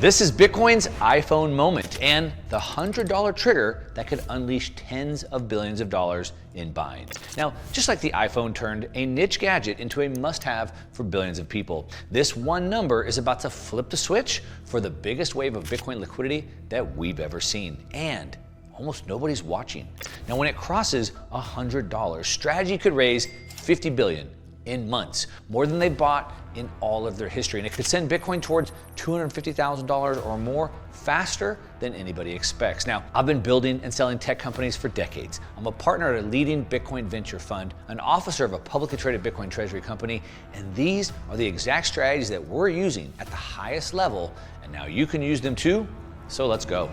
This is Bitcoin's iPhone moment and the $100 trigger that could unleash tens of billions of dollars in buying. Now, just like the iPhone turned a niche gadget into a must-have for billions of people, this one number is about to flip the switch for the biggest wave of Bitcoin liquidity that we've ever seen. And almost nobody's watching. Now, when it crosses $100, Strategy could raise $50 billion in months, more than they bought in all of their history. And it could send Bitcoin towards $250,000 or more faster than anybody expects. Now, I've been building and selling tech companies for decades. I'm a partner at a leading Bitcoin venture fund, an officer of a publicly traded Bitcoin treasury company, and these are the exact strategies that we're using at the highest level, and now you can use them too, so let's go.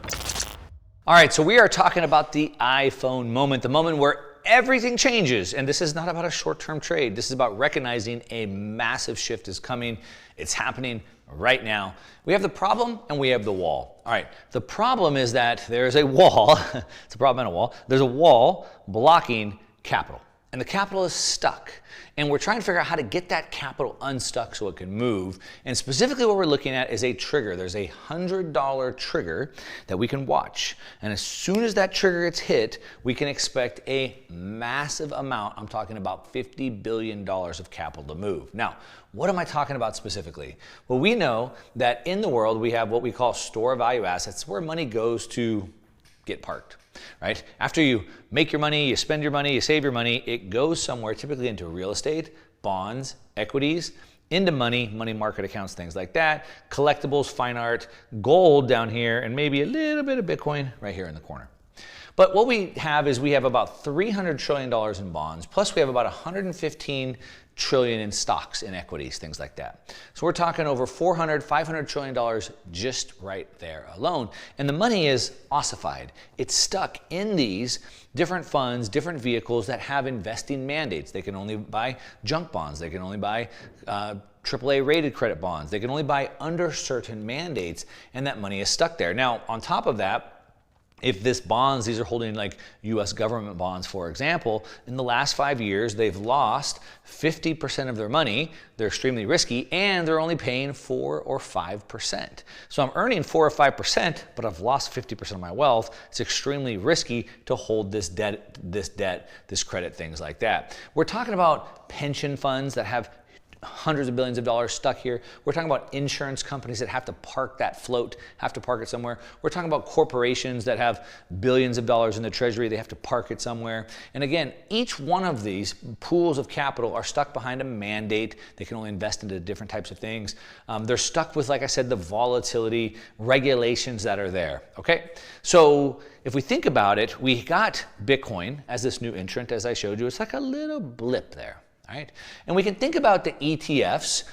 All right, so we are talking about the iPhone moment, the moment where everything changes. And this is not about a short-term trade. This is about recognizing a massive shift is coming. It's happening right now. We have the problem and we have the wall. All right, the problem is that there's a wall. It's a problem and a wall. There's a wall blocking capital. And the capital is stuck. And we're trying to figure out how to get that capital unstuck so it can move. And specifically what we're looking at is a trigger. There's a $100 trigger that we can watch. And as soon as that trigger gets hit, we can expect a massive amount. I'm talking about $50 billion of capital to move. Now, what am I talking about specifically? Well, we know that in the world, we have what we call store of value assets, where money goes to get parked. Right? After you make your money, you spend your money, you save your money, it goes somewhere, typically into real estate, bonds, equities, into money market accounts, things like that, collectibles, fine art, gold down here, and maybe a little bit of Bitcoin right here in the corner. But what we have is we have about $300 trillion in bonds, plus we have about 115 trillion in stocks, in equities, things like that. So we're talking over $500 trillion just right there alone. And the money is ossified. It's stuck in these different funds, different vehicles that have investing mandates. They can only buy junk bonds. They can only buy AAA rated credit bonds. They can only buy under certain mandates, and that money is stuck there. Now, on top of that, if this bonds, these are holding like US government bonds, for example, in the last 5 years, they've lost 50% of their money. They're extremely risky, and they're only paying 4 or 5%. So I'm earning 4 or 5%, but I've lost 50% of my wealth. It's extremely risky to hold this debt, this credit, things like that. We're talking about pension funds that have hundreds of billions of dollars stuck here. We're talking about insurance companies that have to park that float, have to park it somewhere. We're talking about corporations that have billions of dollars in the treasury. They have to park it somewhere. And again, each one of these pools of capital are stuck behind a mandate. They can only invest into different types of things. They're stuck with, like I said, the volatility regulations that are there. Okay, so if we think about it, we got Bitcoin as this new entrant, as I showed you. It's like a little blip there. Right? And we can think about the ETFs,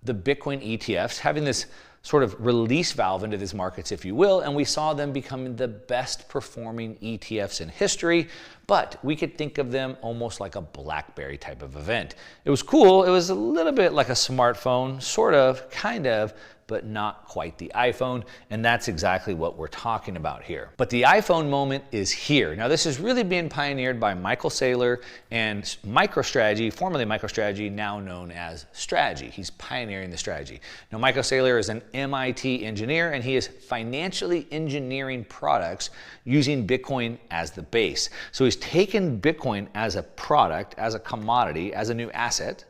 the Bitcoin ETFs, having this sort of release valve into these markets, if you will, and we saw them becoming the best performing ETFs in history, but we could think of them almost like a BlackBerry type of event. It was cool. It was a little bit like a smartphone, sort of, kind of, but not quite the iPhone, and that's exactly what we're talking about here. But the iPhone moment is here. Now, this is really being pioneered by Michael Saylor and MicroStrategy, formerly MicroStrategy, now known as Strategy. He's pioneering the strategy. Now, Michael Saylor is an MIT engineer, and he is financially engineering products using Bitcoin as the base. So he's taken Bitcoin as a product, as a commodity, as a new asset,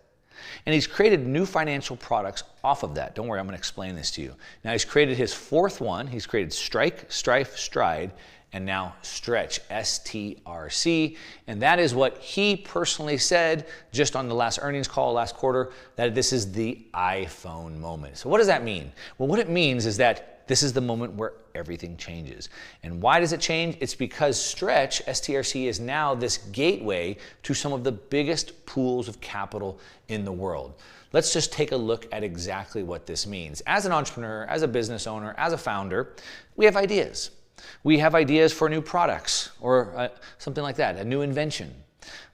and he's created new financial products off of that. Don't worry, I'm going to explain this to you. Now, he's created his fourth one. He's created Strike, Strife, Stride, and now Stretch, STRC. And that is what he personally said just on the last earnings call last quarter, that this is the iPhone moment. So what does that mean? Well, what it means is that this is the moment where everything changes. And why does it change? It's because Stretch, STRC, is now this gateway to some of the biggest pools of capital in the world. Let's just take a look at exactly what this means. As an entrepreneur, as a business owner, as a founder, we have ideas. We have ideas for new products or something like that, a new invention.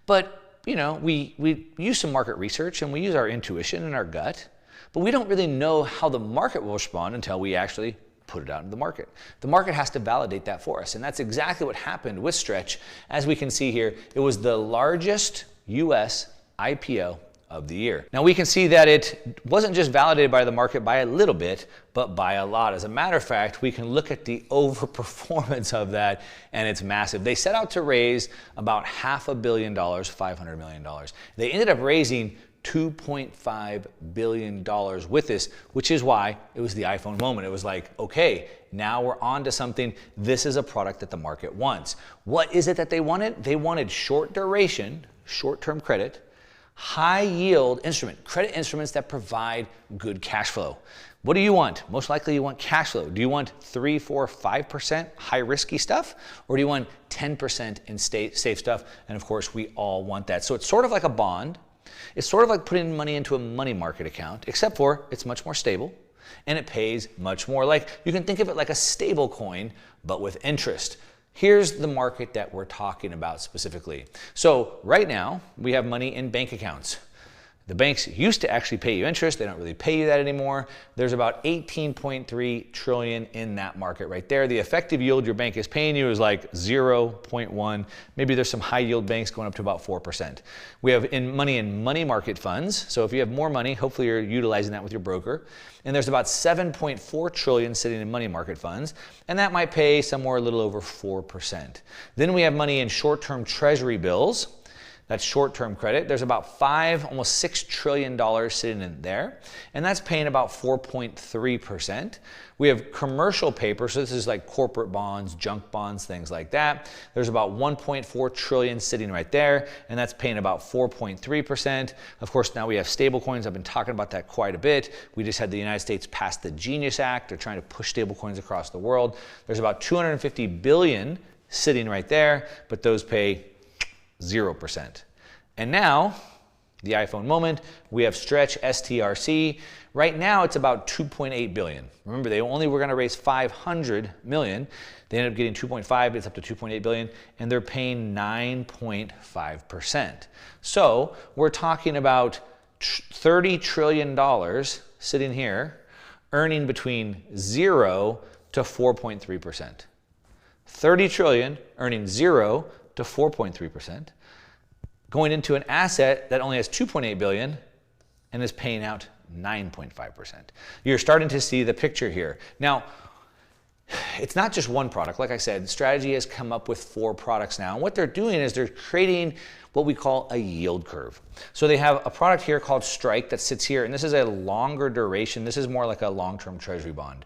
But, you know, we use some market research and we use our intuition and our gut, but we don't really know how the market will respond until we actually put it out into the market. The market has to validate that for us, and that's exactly what happened with Stretch. As we can see here, it was the largest US IPO of the year. Now we can see that it wasn't just validated by the market by a little bit, but by a lot. As a matter of fact, we can look at the overperformance of that, and it's massive. They set out to raise about $500 million, $500 million. They ended up raising $2.5 billion with this, which is why it was the iPhone moment. It was like, okay, now we're on to something. This is a product that the market wants. What is it that they wanted? They wanted short duration, short-term credit, high yield credit instruments that provide good cash flow. What do you want? Most likely you want cash flow. Do you want 3, 4, 5% high risky stuff? Or do you want 10% in safe stuff? And of course, we all want that. So it's sort of like a bond. It's sort of like putting money into a money market account, except for it's much more stable and it pays much more. Like, you can think of it like a stable coin, but with interest. Here's the market that we're talking about specifically. So right now we have money in bank accounts. The banks used to actually pay you interest. They don't really pay you that anymore. There's about 18.3 trillion in that market right there. The effective yield your bank is paying you is like 0.1. Maybe there's some high yield banks going up to about 4%. We have money in money market funds. So if you have more money, hopefully you're utilizing that with your broker. And there's about 7.4 trillion sitting in money market funds, and that might pay somewhere a little over 4%. Then we have money in short-term treasury bills. That's short-term credit. There's about almost $6 trillion sitting in there, and that's paying about 4.3%. We have commercial paper, so this is like corporate bonds, junk bonds, things like that. There's about 1.4 trillion sitting right there, and that's paying about 4.3%. Of course, now we have stable coins. I've been talking about that quite a bit. We just had the United States pass the Genius Act. They're trying to push stable coins across the world. There's about 250 billion sitting right there, but those pay 0%. And now, the iPhone moment, we have Stretch STRC. Right now, it's about 2.8 billion. Remember, they only were going to raise 500 million. They ended up getting 2.5, it's up to 2.8 billion, and they're paying 9.5%. So we're talking about $30 trillion sitting here, earning between 0 to 4.3%. 30 trillion earning 0 to 4.3%, going into an asset that only has 2.8 billion and is paying out 9.5%. You're starting to see the picture here. Now, it's not just one product. Like I said, Strategy has come up with 4 products now. And what they're doing is they're creating what we call a yield curve. So they have a product here called Strike that sits here, and this is a longer duration. This is more like a long-term treasury bond.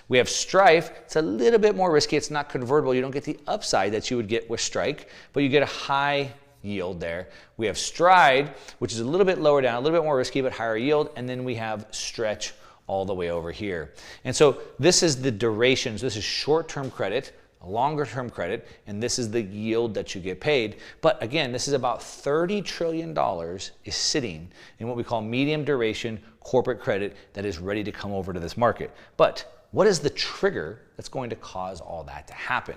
We have Strife. It's a little bit more risky. It's not convertible. You don't get the upside that you would get with Strike, but you get a high yield there. We have Stride, which is a little bit lower down, a little bit more risky, but higher yield. And then we have Stretch all the way over here. And so this is the durations. This is short-term credit, longer-term credit, and this is the yield that you get paid. But again, this is about $30 trillion is sitting in what we call medium duration corporate credit that is ready to come over to this market. But what is the trigger that's going to cause all that to happen?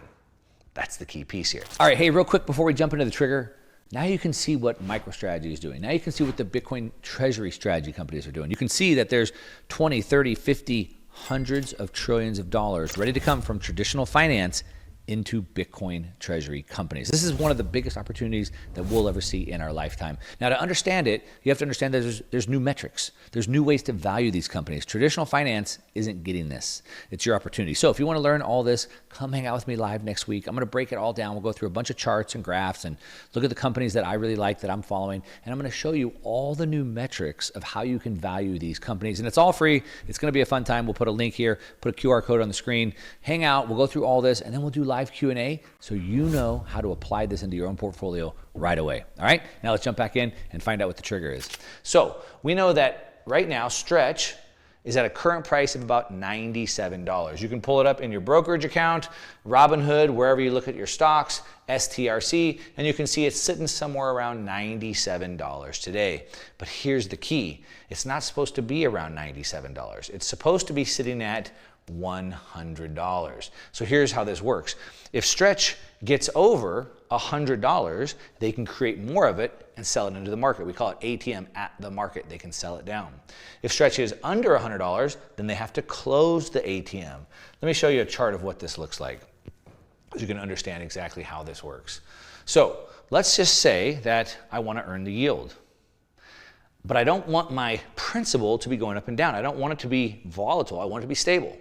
That's the key piece here. All right, hey, real quick before we jump into the trigger, now you can see what MicroStrategy is doing. Now you can see what the Bitcoin treasury strategy companies are doing. You can see that there's 20, 30, 50, hundreds of trillions of dollars ready to come from traditional finance into Bitcoin treasury companies. This is one of the biggest opportunities that we'll ever see in our lifetime. Now, to understand it, you have to understand that there's new metrics. There's new ways to value these companies. Traditional finance isn't getting this. It's your opportunity. So if you want to learn all this, come hang out with me live next week. I'm going to break it all down. We'll go through a bunch of charts and graphs and look at the companies that I really like that I'm following. And I'm going to show you all the new metrics of how you can value these companies. And it's all free. It's going to be a fun time. We'll put a link here, put a QR code on the screen. Hang out. We'll go through all this, and then we'll do live Q&A so you know how to apply this into your own portfolio right away. All right, now let's jump back in and find out what the trigger is. So we know that right now Stretch is at a current price of about $97. You can pull it up in your brokerage account, Robinhood, wherever you look at your stocks, STRC, and you can see it's sitting somewhere around $97 today. But here's the key. It's not supposed to be around $97. It's supposed to be sitting at $100. So here's how this works. If Stretch gets over $100, they can create more of it and sell it into the market. We call it ATM, at the market. They can sell it down. If Stretch is under $100, then they have to close the ATM. Let me show you a chart of what this looks like so you can understand exactly how this works. So let's just say that I want to earn the yield. but I don't want my principal to be going up and down. I don't want it to be volatile. I want it to be stable.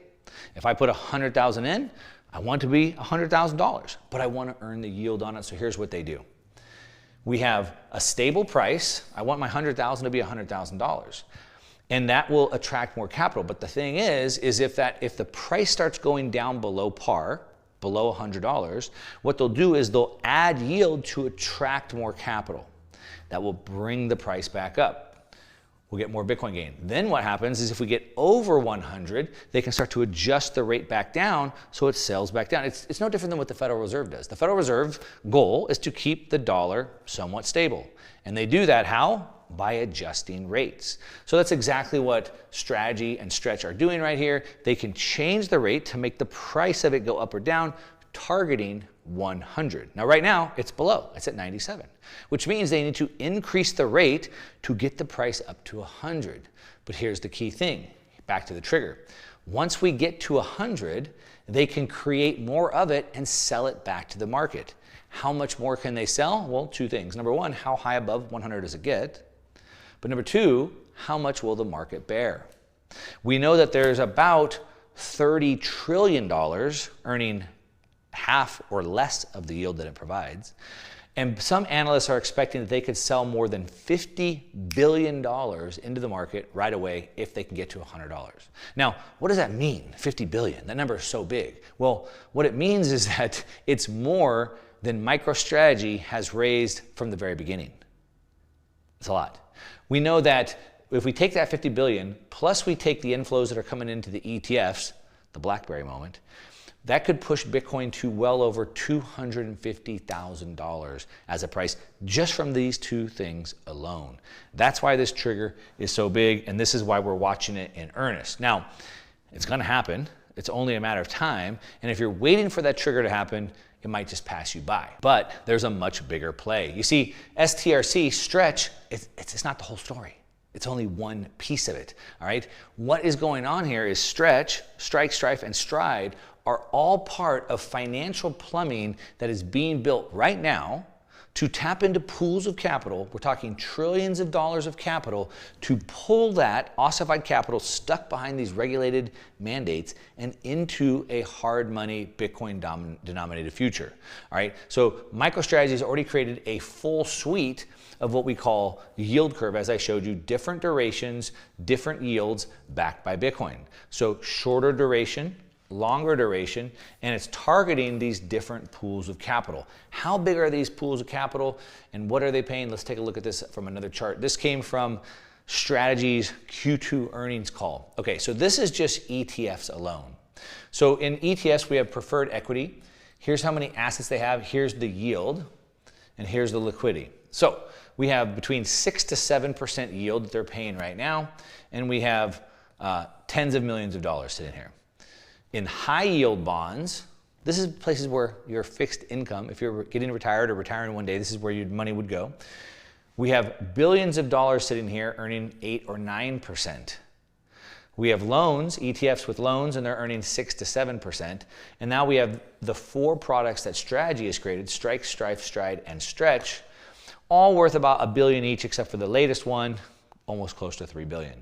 If I put 100,000 in, I want it to be $100,000, but I want to earn the yield on it. So here's what they do. We have a stable price. I want my 100,000 to be $100,000. And that will attract more capital. But the thing is if the price starts going down below par, below $100, what they'll do is they'll add yield to attract more capital. That will bring the price back up. We'll get more Bitcoin gain. Then what happens is if we get over 100, they can start to adjust the rate back down so it sells back down. It's no different than what the Federal Reserve does. The Federal Reserve goal is to keep the dollar somewhat stable. And they do that how? By adjusting rates. So that's exactly what Strategy and Stretch are doing right here. They can change the rate to make the price of it go up or down, targeting 100. Now right now it's below, it's at 97, which means they need to increase the rate to get the price up to 100. But here's the key thing, back to the trigger. Once we get to 100, they can create more of it and sell it back to the market. How much more can they sell? Well, two things. Number one, how high above 100 does it get? But number two, how much will the market bear? We know that there's about $30 trillion earning half or less of the yield that it provides. And some analysts are expecting that they could sell more than $50 billion into the market right away if they can get to $100. Now, what does that mean, 50 billion? That number is so big. Well, what it means is that it's more than MicroStrategy has raised from the very beginning. It's a lot. We know that if we take that 50 billion, plus we take the inflows that are coming into the ETFs, the BlackBerry moment, that could push Bitcoin to well over $250,000 as a price just from these two things alone. That's why this trigger is so big, and this is why we're watching it in earnest. Now, it's gonna happen. It's only a matter of time, and if you're waiting for that trigger to happen, it might just pass you by. But there's a much bigger play. You see, STRC, Stretch, it's not the whole story. It's only one piece of it, all right? What is going on here is Stretch, Strike, Strife, and Stride are all part of financial plumbing that is being built right now to tap into pools of capital. We're talking trillions of dollars of capital to pull that ossified capital stuck behind these regulated mandates and into a hard money Bitcoin denominated future. All right, so MicroStrategy has already created a full suite of what we call yield curve, as I showed you, different durations, different yields backed by Bitcoin. So shorter duration, longer duration, and it's targeting these different pools of capital. How big are these pools of capital and what are they paying? Let's take a look at this from another chart. This came from Strategy's Q2 earnings call. Okay, so this is just ETFs alone. So in ETFs, we have preferred equity. Here's how many assets they have. Here's the yield, and here's the liquidity. So we have between 6 to 7% yield that they're paying right now, and we have tens of millions of dollars sitting here. In high yield bonds, this is places where your fixed income, if you're getting retired or retiring one day, this is where your money would go. We have billions of dollars sitting here earning 8 or 9%. We have loans, ETFs with loans, and they're earning 6 to 7%. And now we have the four products that Strategy has created, Strike, Strife, Stride, and Stretch, all worth about $1 billion each, except for the latest one, almost close to $3 billion.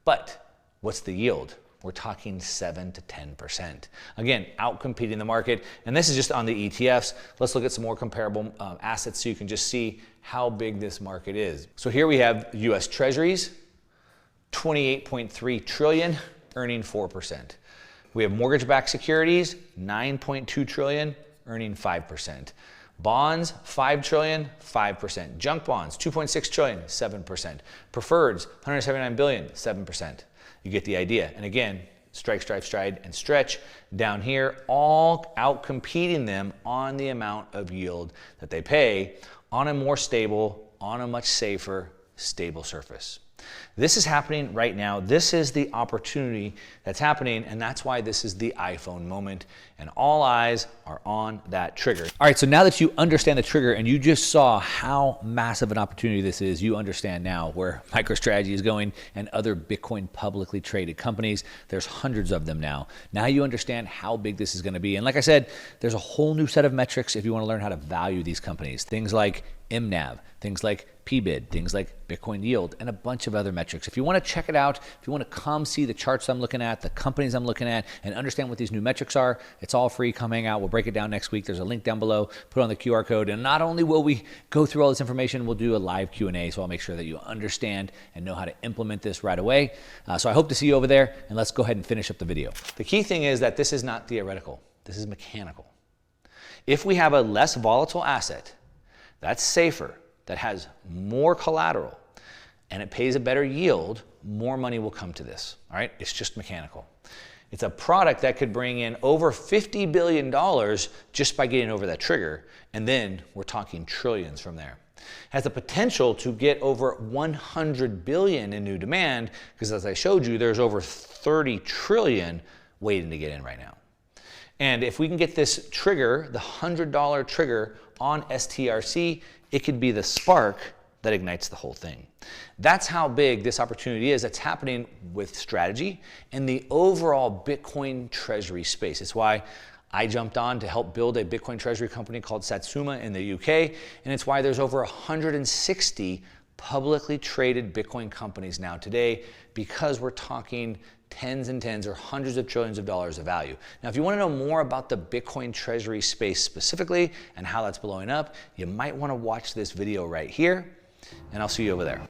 But what's the yield? We're talking 7 to 10%. Again, outcompeting the market. And this is just on the ETFs. Let's look at some more comparable assets so you can just see how big this market is. So here we have US Treasuries, 28.3 trillion, earning 4%. We have mortgage-backed securities, 9.2 trillion, earning 5%. Bonds, 5 trillion, 5%. Junk bonds, 2.6 trillion, 7%. Preferreds, 179 billion, 7%. You get the idea. And again, Strike, Strife, Stride, and Stretch down here, all out-competing them on the amount of yield that they pay on a more stable, on a much safer, stable surface. This is happening right now. This is the opportunity that's happening, and that's why this is the iPhone moment, and all eyes are on that trigger. All right, so now that you understand the trigger and you just saw how massive an opportunity this is, you understand now where MicroStrategy is going and other Bitcoin publicly traded companies. There's hundreds of them now. Now you understand how big this is going to be. And like I said, there's a whole new set of metrics if you want to learn how to value these companies. Things like MNAV, things like PBID, things like Bitcoin yield, and a bunch of other metrics. If you want to check it out, if you want to come see the charts I'm looking at, the companies I'm looking at, and understand what these new metrics are, it's all free. Come hang out. We'll break it down next week. There's a link down below. Put on the QR code. And not only will we go through all this information, we'll do a live Q&A, so I'll make sure that you understand and know how to implement this right away. So I hope to see you over there, and let's go ahead and finish up the video. The key thing is that this is not theoretical. This is mechanical. If we have a less volatile asset that's safer, that has more collateral, and it pays a better yield, more money will come to this, all right? It's just mechanical. It's a product that could bring in over $50 billion just by getting over that trigger, and then we're talking trillions from there. Has the potential to get over 100 billion in new demand, because as I showed you, there's over 30 trillion waiting to get in right now. And if we can get this trigger, the $100 trigger on STRC, it could be the spark that ignites the whole thing. That's how big this opportunity is. That's happening with strategy and the overall Bitcoin treasury space. It's why I jumped on to help build a Bitcoin treasury company called Satsuma in the UK, and it's why there's over 160 publicly traded Bitcoin companies now today, because we're talking tens and tens or hundreds of trillions of dollars of value. Now, if you want to know more about the Bitcoin treasury space specifically and how that's blowing up, you might want to watch this video right here, and I'll see you over there.